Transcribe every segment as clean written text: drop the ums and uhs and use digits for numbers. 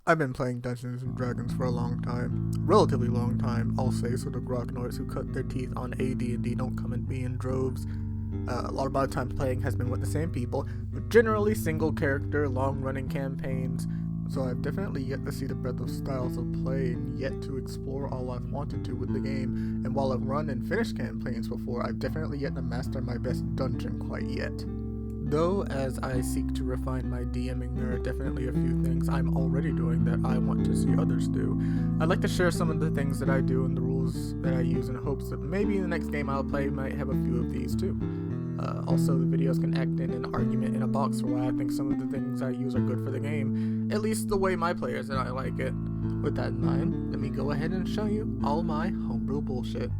I've been playing Dungeons and Dragons for a long time. Relatively long time, I'll say, so the grognorts who cut their teeth on AD&D don't come at me in droves. A lot of my time playing has been with the same people, but generally single character, long-running campaigns, so I've definitely yet to see the breadth of styles of play and yet to explore all I've wanted to with the game, and while I've run and finished campaigns before, I've definitely yet to master my best dungeon quite yet. Though, as I seek to refine my DMing, there are definitely a few things I'm already doing that I want to see others do. I'd like to share some of the things that I do and the rules that I use in hopes that maybe the next game I'll play might have a few of these too. Also, the videos can act in an argument in a box for why I think some of the things I use are good for the game, at least the way my players and I like it. With that in mind, let me go ahead and show you all my homebrew bullshit.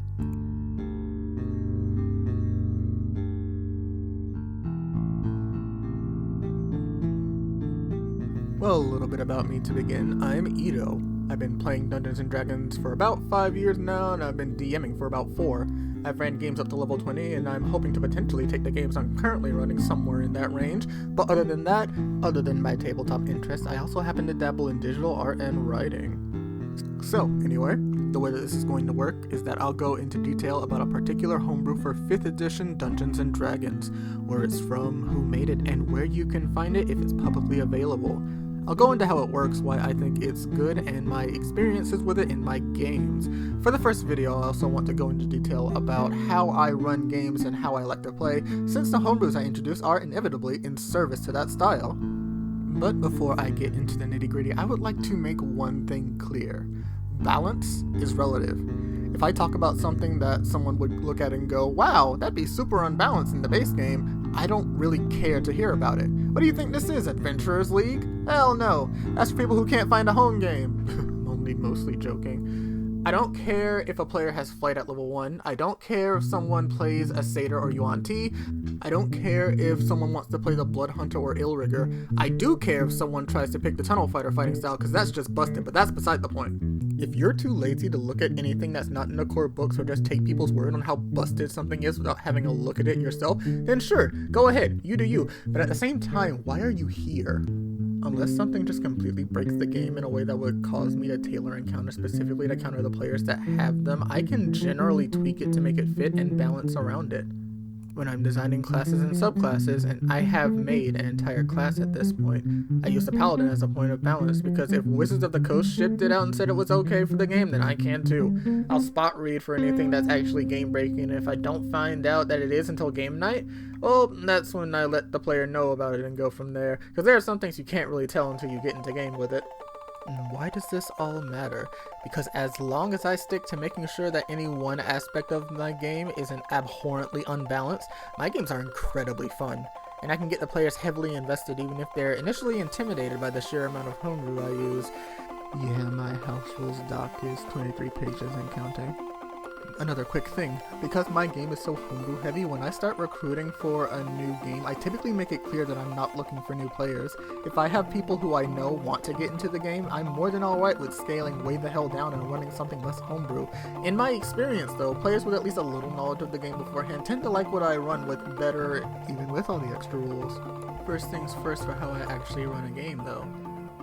Well, a little bit about me to begin. I'm Ito. I've been playing Dungeons & Dragons for about 5 years now, and I've been DMing for about 4. I've ran games up to level 20, and I'm hoping to potentially take the games I'm currently running somewhere in that range. But other than that, other than my tabletop interests, I also happen to dabble in digital art and writing. So, anyway, the way that this is going to work is that I'll go into detail about a particular homebrew for 5th edition Dungeons & Dragons, where it's from, who made it, and where you can find it if it's publicly available. I'll go into how it works, why I think it's good, and my experiences with it in my games. For the first video, I also want to go into detail about how I run games and how I like to play, since the homebrews I introduce are inevitably in service to that style. But before I get into the nitty-gritty, I would like to make one thing clear. Balance is relative. If I talk about something that someone would look at and go, wow, that'd be super unbalanced in the base game, I don't really care to hear about it. What do you think this is, Adventurers League? Hell no, that's for people who can't find a home game. I'm only mostly joking. I don't care if a player has flight at level 1. I don't care if someone plays a Satyr or Yuan Ti. I don't care if someone wants to play the Blood Hunter or Illrigger. I do care if someone tries to pick the Tunnel Fighter fighting style, because that's just busted, but that's beside the point. If you're too lazy to look at anything that's not in the core books or just take people's word on how busted something is without having a look at it yourself, then sure, go ahead, you do you. But at the same time, why are you here? Unless something just completely breaks the game in a way that would cause me to tailor encounters specifically to counter the players that have them, I can generally tweak it to make it fit and balance around it. When I'm designing classes and subclasses, and I have made an entire class at this point, I use the Paladin as a point of balance, because if Wizards of the Coast shipped it out and said it was okay for the game, then I can too. I'll spot read for anything that's actually game breaking, and if I don't find out that it is until game night, well, that's when I let the player know about it and go from there, because there are some things you can't really tell until you get into game with it. And why does this all matter? Because as long as I stick to making sure that any one aspect of my game isn't abhorrently unbalanced, my games are incredibly fun. And I can get the players heavily invested even if they're initially intimidated by the sheer amount of homebrew I use. Yeah, my house rules doc is 23 pages and counting. Another quick thing, because my game is so homebrew heavy, when I start recruiting for a new game, I typically make it clear that I'm not looking for new players. If I have people who I know want to get into the game, I'm more than alright with scaling way the hell down and running something less homebrew. In my experience though, players with at least a little knowledge of the game beforehand tend to like what I run with better, even with all the extra rules. First things first for how I actually run a game though.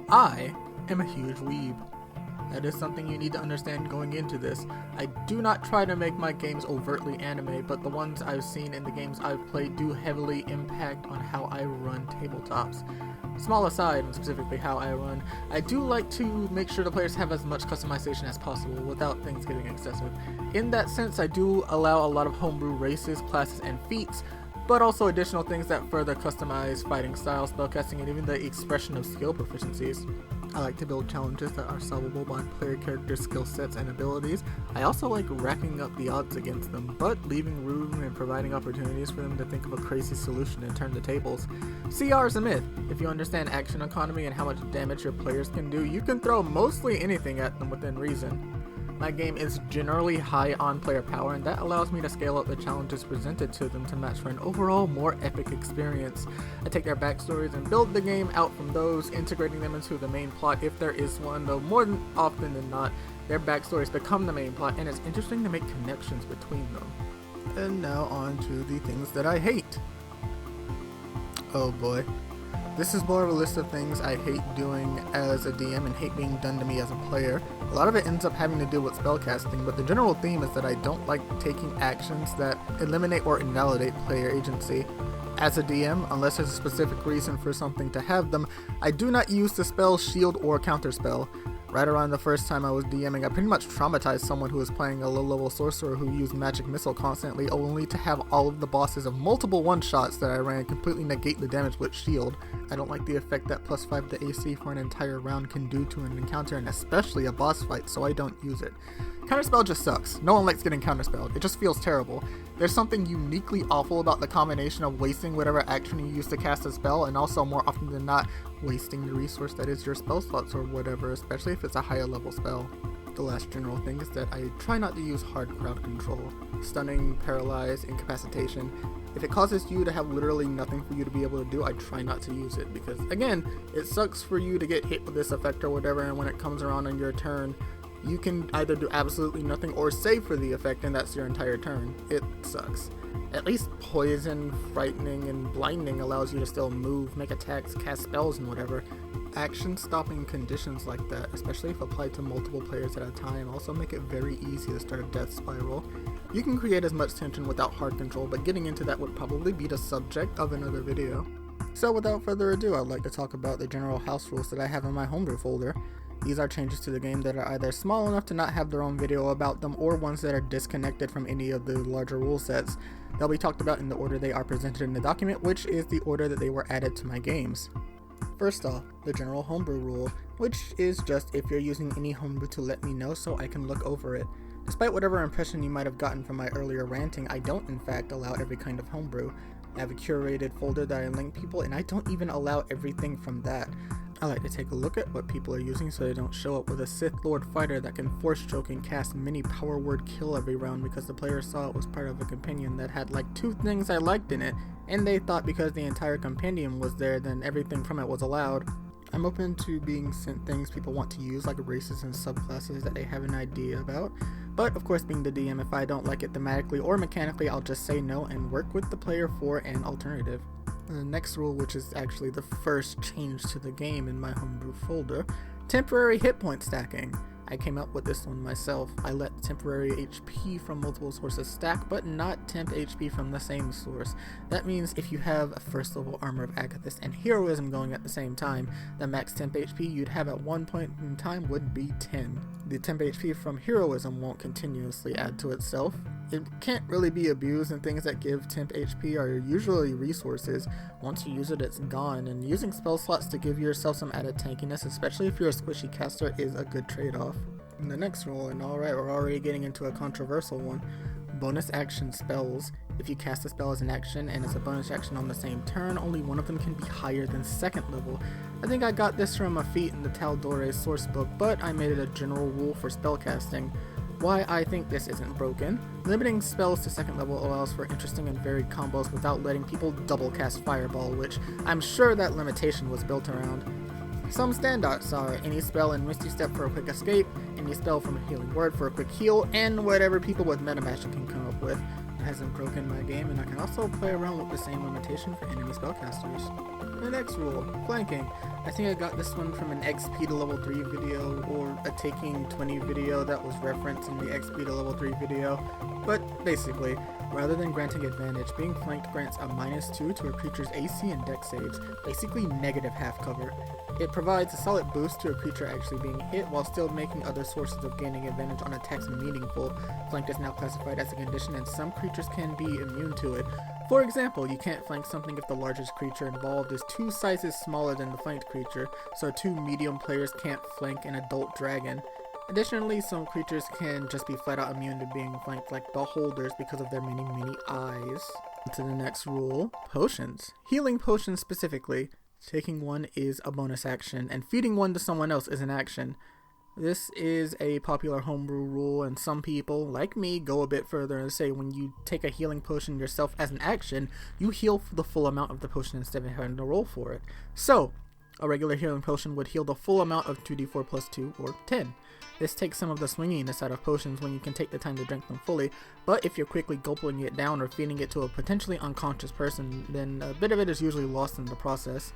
I am a huge weeb. That is something you need to understand going into this. I do not try to make my games overtly anime, but the ones I've seen in the games I've played do heavily impact on how I run tabletops. Small aside, and specifically how I run, I do like to make sure the players have as much customization as possible without things getting excessive. In that sense, I do allow a lot of homebrew races, classes, and feats, but also additional things that further customize fighting styles, spellcasting, and even the expression of skill proficiencies. I like to build challenges that are solvable by player character skill sets and abilities. I also like racking up the odds against them, but leaving room and providing opportunities for them to think of a crazy solution and turn the tables. CR is a myth. If you understand action economy and how much damage your players can do, you can throw mostly anything at them within reason. My game is generally high on player power, and that allows me to scale up the challenges presented to them to match for an overall more epic experience. I take their backstories and build the game out from those, integrating them into the main plot if there is one, though more often than not, their backstories become the main plot, and it's interesting to make connections between them. And now on to the things that I hate. Oh boy. This is more of a list of things I hate doing as a DM and hate being done to me as a player. A lot of it ends up having to do with spellcasting, but the general theme is that I don't like taking actions that eliminate or invalidate player agency. As a DM, unless there's a specific reason for something to have them, I do not use the spell, shield, or counterspell. Right around the first time I was DMing, I pretty much traumatized someone who was playing a low-level sorcerer who used magic missile constantly, only to have all of the bosses of multiple one-shots that I ran completely negate the damage with shield. I don't like the effect that +5 to AC for an entire round can do to an encounter, and especially a boss fight, so I don't use it. Counterspell just sucks. No one likes getting counterspelled. It just feels terrible. There's something uniquely awful about the combination of wasting whatever action you use to cast a spell, and also more often than not, wasting the resource that is your spell slots or whatever, especially if it's a higher level spell. The last general thing is that I try not to use hard crowd control. Stunning, paralyze, incapacitation. If it causes you to have literally nothing for you to be able to do, I try not to use it, because again, it sucks for you to get hit with this effect or whatever, and when it comes around on your turn, you can either do absolutely nothing or save for the effect, and that's your entire turn. It sucks. At least poison, frightening, and blinding allows you to still move, make attacks, cast spells, and whatever. Action-stopping conditions like that, especially if applied to multiple players at a time, also make it very easy to start a death spiral. You can create as much tension without hard control, but getting into that would probably be the subject of another video. So without further ado, I'd like to talk about the general house rules that I have in my homebrew folder. These are changes to the game that are either small enough to not have their own video about them, or ones that are disconnected from any of the larger rule sets. They'll be talked about in the order they are presented in the document, which is the order that they were added to my games. First off, the general homebrew rule, which is just if you're using any homebrew to let me know so I can look over it. Despite whatever impression you might have gotten from my earlier ranting, I don't in fact allow every kind of homebrew. I have a curated folder that I link people, and I don't even allow everything from that. I like to take a look at what people are using so they don't show up with a Sith Lord fighter that can force choke and cast mini power word kill every round because the player saw it was part of a compendium that had like 2 things I liked in it, and they thought because the entire compendium was there then everything from it was allowed. I'm open to being sent things people want to use, like races and subclasses that they have an idea about, but of course being the DM, if I don't like it thematically or mechanically, I'll just say no and work with the player for an alternative. The next rule, which is actually the first change to the game in my homebrew folder, temporary hit point stacking. I came up with this one myself. I let temporary HP from multiple sources stack, but not temp HP from the same source. That means if you have a first level Armor of Agathis and Heroism going at the same time, the max temp HP you'd have at one point in time would be 10. The temp HP from Heroism won't continuously add to itself. It can't really be abused, and things that give temp HP are usually resources. Once you use it, it's gone, and using spell slots to give yourself some added tankiness, especially if you're a squishy caster, is a good trade-off. And the next rule, and alright, we're already getting into a controversial one. Bonus action spells. If you cast a spell as an action and as a bonus action on the same turn, only one of them can be higher than 2nd level. I think I got this from a feat in the Tal'Dorei source book, but I made it a general rule for spellcasting. Why I think this isn't broken. Limiting spells to 2nd level allows for interesting and varied combos without letting people double cast Fireball, which I'm sure that limitation was built around. Some standouts are any spell in Misty Step for a quick escape, any spell from a Healing Word for a quick heal, and whatever people with meta magic can come up with. It hasn't broken my game, and I can also play around with the same limitation for enemy spellcasters. The next rule, flanking. I think I got this one from an XP to level 3 video, or a taking 20 video that was referenced in the XP to level 3 video. But basically, rather than granting advantage, being flanked grants a -2 to a creature's AC and dex saves, basically negative half cover. It provides a solid boost to a creature actually being hit while still making other sources of gaining advantage on attacks meaningful. Flanked is now classified as a condition, and some creatures can be immune to it. For example, you can't flank something if the largest creature involved is 2 sizes smaller than the flanked creature, so 2 medium players can't flank an adult dragon. Additionally, some creatures can just be flat out immune to being flanked, like beholders, because of their many eyes. To the next rule, potions. Healing potions specifically. Taking one is a bonus action, and feeding one to someone else is an action. This is a popular homebrew rule, and some people, like me, go a bit further and say when you take a healing potion yourself as an action, you heal for the full amount of the potion instead of having to roll for it. So, A regular healing potion would heal the full amount of 2d4 plus 2, or 10. This takes some of the swinginess out of potions when you can take the time to drink them fully, but if you're quickly gulping it down or feeding it to a potentially unconscious person, then a bit of it is usually lost in the process.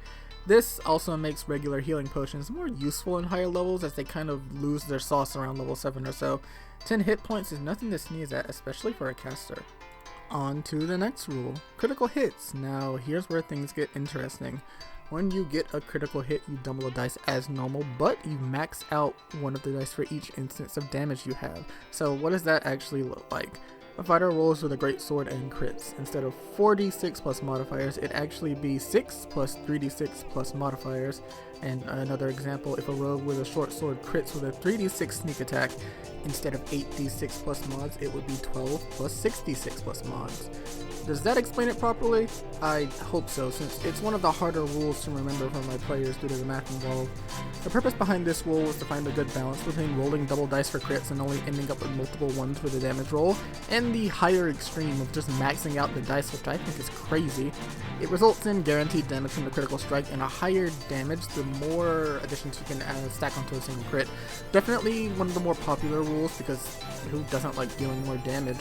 This also makes regular healing potions more useful in higher levels as they kind of lose their sauce around level 7 or so. 10 hit points is nothing to sneeze at, especially for a caster. On to the next rule, critical hits. Now here's where things get interesting. When you get a critical hit, you double the dice as normal, but you max out one of the dice for each instance of damage you have. So what does that actually look like? A fighter rolls with a great sword and crits. Instead of 4d6 plus modifiers, it'd actually be 6 plus 3d6 plus modifiers. And another example, if a rogue with a short sword crits with a 3d6 sneak attack, instead of 8d6 plus mods, it would be 12 plus 6d6 plus mods. Does that explain it properly? I hope so, since it's one of the harder rules to remember for my players due to the math involved. The purpose behind this rule was to find a good balance between rolling double dice for crits and only ending up with multiple ones for the damage roll, and the higher extreme of just maxing out the dice, which I think is crazy. It results in guaranteed damage from the critical strike, and a higher damage the more additions you can stack onto a single crit. Definitely one of the more popular rules, because who doesn't like dealing more damage?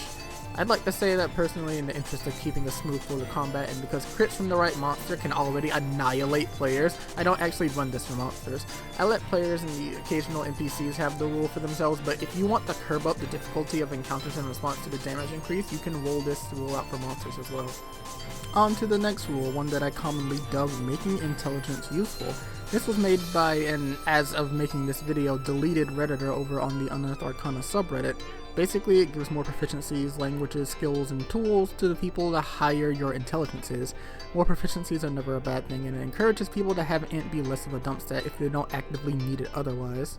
I'd like to say that personally, in the interest of keeping a smooth flow of combat, and because crits from the right monster can already annihilate players, I don't actually run this for monsters. I let players and the occasional NPCs have the rule for themselves, but if you want to curb up the difficulty of encounters in response to the damage increase, you can roll this rule out for monsters as well. On to the next rule, one that I commonly dub making intelligence useful. This was made by an, as of making this video, deleted redditor over on the Unearthed Arcana subreddit. Basically, it gives more proficiencies, languages, skills, and tools to the people the higher your intelligence is. More proficiencies are never a bad thing, and it encourages people to have int be less of a dump stat if they don't actively need it otherwise.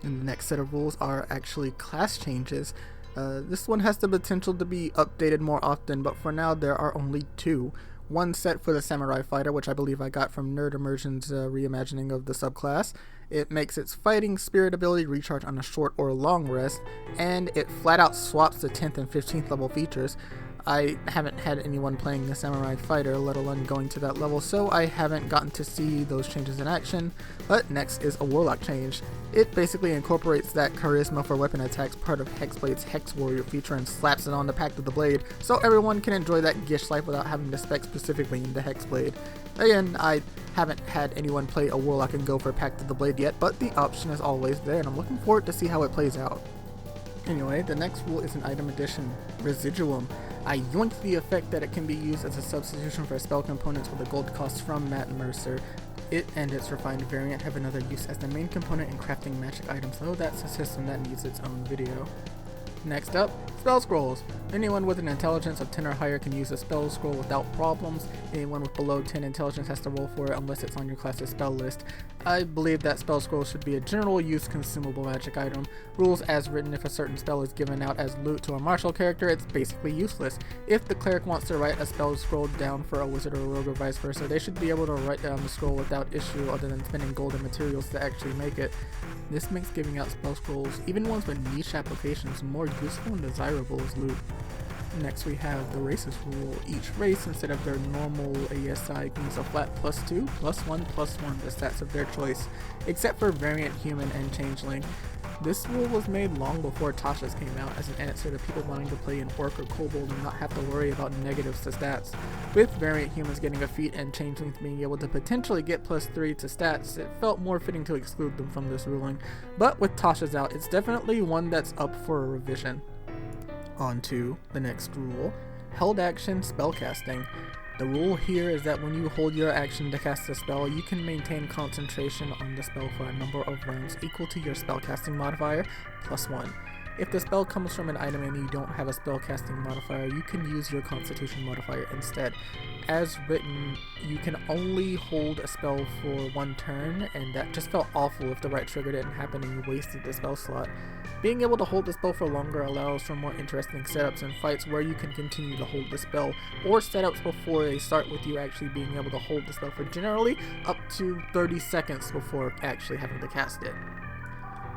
And the next set of rules are actually class changes. This one has the potential to be updated more often, but for now there are only 2. One set for the Samurai Fighter, which I believe I got from Nerd Immersion's reimagining of the subclass. It makes its fighting spirit ability recharge on a short or long rest, and it flat out swaps the 10th and 15th level features. I haven't had anyone playing the Samurai Fighter, let alone going to that level, so I haven't gotten to see those changes in action. But next is a Warlock change. It basically incorporates that charisma for weapon attacks part of Hexblade's Hex Warrior feature and slaps it on the Pact of the Blade, so everyone can enjoy that Gish life without having to spec specifically into Hexblade. Again, I haven't had anyone play a Warlock and go for Pact of the Blade yet, but the option is always there, and I'm looking forward to see how it plays out. Anyway, the next rule is an item addition, Residuum. I yoinked the effect that it can be used as a substitution for spell components with a gold cost from Remem8er Me. It and its refined variant have another use as the main component in crafting magic items, though that's a system that needs its own video. Next up, spell scrolls. Anyone with an intelligence of 10 or higher can use a spell scroll without problems. Anyone with below 10 intelligence has to roll for it unless it's on your class's spell list. I believe that spell scrolls should be a general use consumable magic item. Rules as written: if a certain spell is given out as loot to a martial character, it's basically useless. If the cleric wants to write a spell scroll down for a wizard or a rogue or vice versa, they should be able to write down the scroll without issue other than spending gold and materials to actually make it. This makes giving out spell scrolls, even ones with niche applications, more useful and desirable as loot. Next we have the races rule. Each race, instead of their normal ASI, gains a flat +2, +1, +1, the stats of their choice, except for variant human and changeling. This rule was made long before Tasha's came out as an answer to people wanting to play an orc or kobold and not have to worry about negatives to stats. With variant humans getting a feat and changelings being able to potentially get +3 to stats, it felt more fitting to exclude them from this ruling. But with Tasha's out, it's definitely one that's up for a revision. On to the next rule, held action spellcasting. The rule here is that when you hold your action to cast a spell, you can maintain concentration on the spell for a number of rounds equal to your spellcasting modifier +1. If the spell comes from an item and you don't have a spellcasting modifier, you can use your constitution modifier instead. As written, you can only hold a spell for 1 turn, and that just felt awful if the right trigger didn't happen and you wasted the spell slot. Being able to hold the spell for longer allows for more interesting setups and fights where you can continue to hold the spell, or setups before they start with you actually being able to hold the spell for generally up to 30 seconds before actually having to cast it.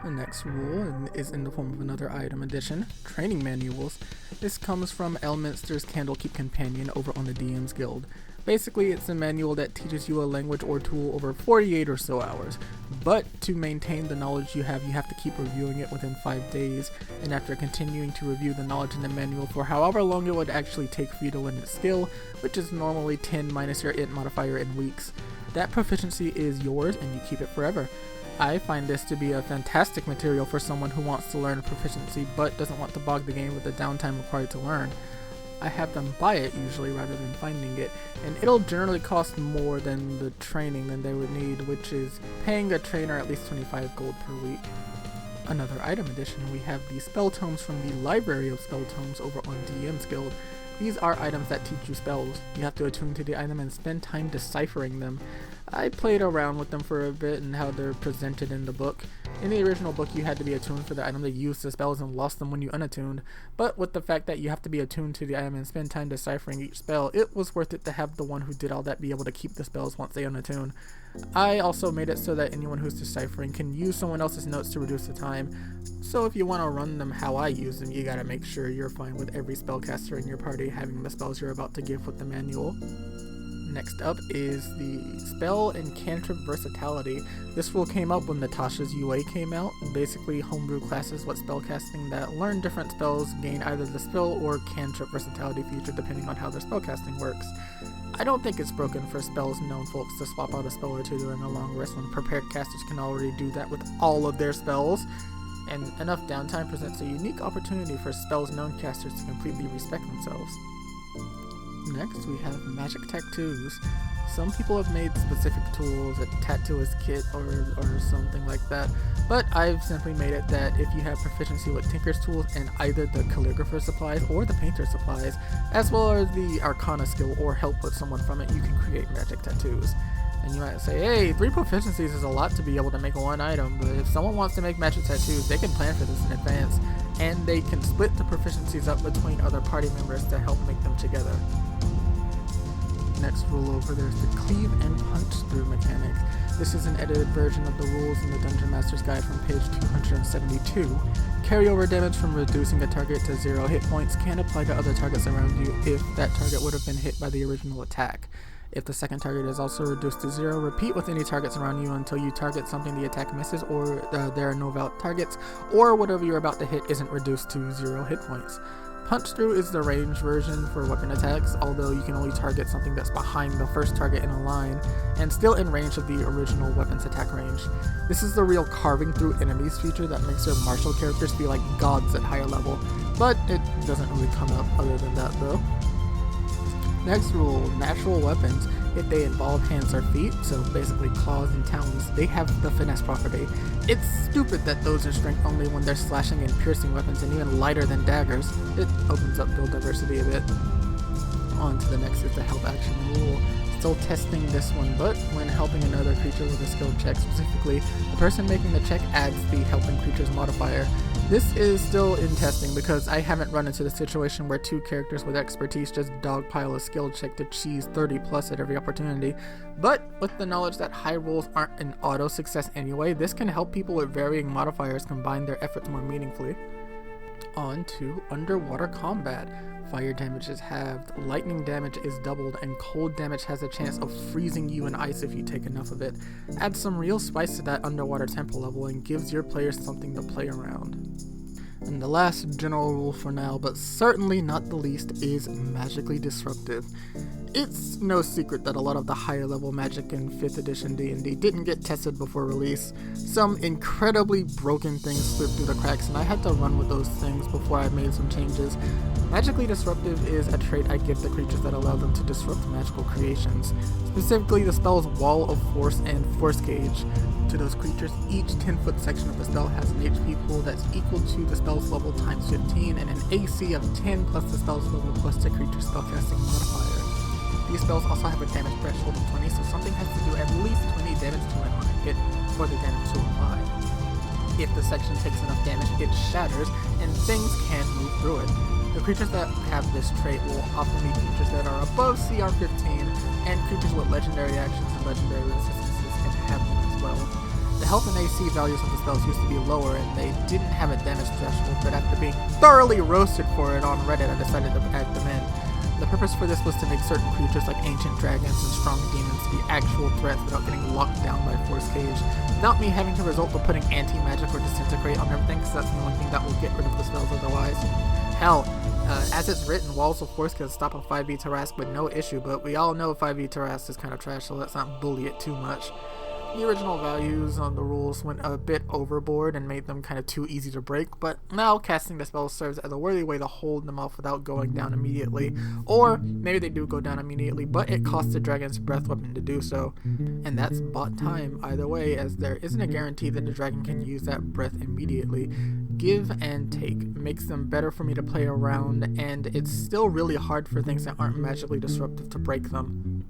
The next rule is in the form of another item addition, training manuals. This comes from Elminster's Candlekeep Companion over on the DM's Guild. Basically, it's a manual that teaches you a language or tool over 48 or so hours. But to maintain the knowledge you have to keep reviewing it within 5 days, and after continuing to review the knowledge in the manual for however long it would actually take for you to learn its skill, which is normally 10 minus your int modifier in weeks, that proficiency is yours and you keep it forever. I find this to be a fantastic material for someone who wants to learn proficiency but doesn't want to bog the game with the downtime required to learn. I have them buy it usually rather than finding it, and it'll generally cost more than the training than they would need, which is paying a trainer at least 25 gold per week. Another item addition, we have the spell tomes from the library of spell tomes over on DM's Guild. These are items that teach you spells. You have to attune to the item and spend time deciphering them. I played around with them for a bit and how they're presented in the book. In the original book, you had to be attuned for the item to use the spells and lost them when you unattuned, but with the fact that you have to be attuned to the item and spend time deciphering each spell, it was worth it to have the one who did all that be able to keep the spells once they unattune. I also made it so that anyone who's deciphering can use someone else's notes to reduce the time, so if you want to run them how I use them, you gotta make sure you're fine with every spellcaster in your party having the spells you're about to give with the manual. Next up is the spell and canter versatility. This rule came up when Natasha's UA came out. Basically, homebrew classes with spellcasting that learn different spells gain either the spell or cantrip versatility feature depending on how their spellcasting works. I don't think it's broken for spells known folks to swap out a spell or two during a long rest when prepared casters can already do that with all of their spells. And enough downtime presents a unique opportunity for spells known casters to completely respect themselves. Next, we have magic tattoos. Some people have made specific tools, a tattooist kit or something like that, but I've simply made it that if you have proficiency with Tinker's tools and either the calligrapher supplies or the painter supplies, as well as the arcana skill or help with someone from it, you can create magic tattoos. And you might say, hey, 3 proficiencies is a lot to be able to make one item, but if someone wants to make magic tattoos, they can plan for this in advance, and they can split the proficiencies up between other party members to help make them together. Next rule over, there's the cleave and punch through mechanic. This is an edited version of the rules in the Dungeon Master's Guide from page 272. Carryover damage from reducing a target to 0 hit points can apply to other targets around you if that target would have been hit by the original attack. If the second target is also reduced to 0, repeat with any targets around you until you target something the attack misses, or there are no valid targets, or whatever you're about to hit isn't reduced to 0 hit points. Punch through is the range version for weapon attacks, although you can only target something that's behind the first target in a line, and still in range of the original weapon's attack range. This is the real carving through enemies feature that makes your martial characters feel like gods at higher level, but it doesn't really come up other than that though. Next rule, natural weapons. If they involve hands or feet, so basically claws and talons, they have the finesse property. It's stupid that those are strength only when they're slashing and piercing weapons and even lighter than daggers. It opens up build diversity a bit. On to the next is the help action rule. Still testing this one, but when helping another creature with a skill check specifically, the person making the check adds the helping creature's modifier. This is still in testing because I haven't run into the situation where 2 characters with expertise just dogpile a skill check to cheese 30 plus at every opportunity, but with the knowledge that high rolls aren't an auto success anyway, this can help people with varying modifiers combine their efforts more meaningfully. On to underwater combat. Fire damage is halved, lightning damage is doubled, and cold damage has a chance of freezing you in ice if you take enough of it. Add some real spice to that underwater tempo level and gives your players something to play around. And the last general rule for now, but certainly not the least, is magically disruptive. It's no secret that a lot of the higher level magic in 5th edition D&D didn't get tested before release. Some incredibly broken things slipped through the cracks, and I had to run with those things before I made some changes. Magically disruptive is a trait I give to creatures that allow them to disrupt magical creations, specifically the spell's Wall of Force and Force Gauge. To those creatures, each 10-foot section of the spell has an HP pool that's equal to the spell's level times 15 and an AC of 10 plus the spell's level plus the creature's spellcasting modifier. These spells also have a damage threshold of 20, so something has to do at least 20 damage to it on a hit for the damage to apply. If the section takes enough damage, it shatters, and things can't move through it. The creatures that have this trait will often be creatures that are above CR 15, and creatures with legendary actions and legendary resistances can have them as well. The health and AC values of the spells used to be lower, and they didn't have a damage threshold, but after being thoroughly roasted for it on Reddit, I decided to add them in. The purpose for this was to make certain creatures like ancient dragons and strong demons be actual threats without getting locked down by Force Cage, without me having to resort to putting anti-magic or disintegrate on everything, because that's the only thing that will get rid of the spells otherwise. Hell, as it's written, Walls of Force could stop a 5e Tarrasque with no issue, but we all know 5e Tarrasque is kind of trash, so let's not bully it too much. The original values on the rules went a bit overboard and made them kind of too easy to break, but now casting the spell serves as a worthy way to hold them off without going down immediately. Or maybe they do go down immediately, but it costs the dragon's breath weapon to do so. And that's bought time either way, as there isn't a guarantee that the dragon can use that breath immediately. Give and take makes them better for me to play around, and it's still really hard for things that aren't magically disruptive to break them.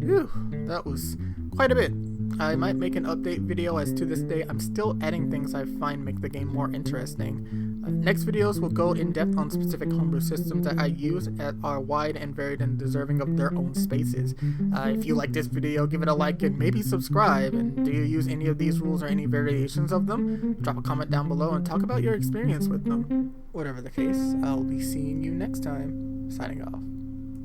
Whew, that was quite a bit. I might make an update video, as to this day I'm still adding things I find make the game more interesting. Next videos will go in depth on specific homebrew systems that I use that are wide and varied and deserving of their own spaces. If you like this video, give it a like and maybe subscribe. And do you use any of these rules or any variations of them? Drop a comment down below and talk about your experience with them. Whatever the case, I'll be seeing you next time. Signing off.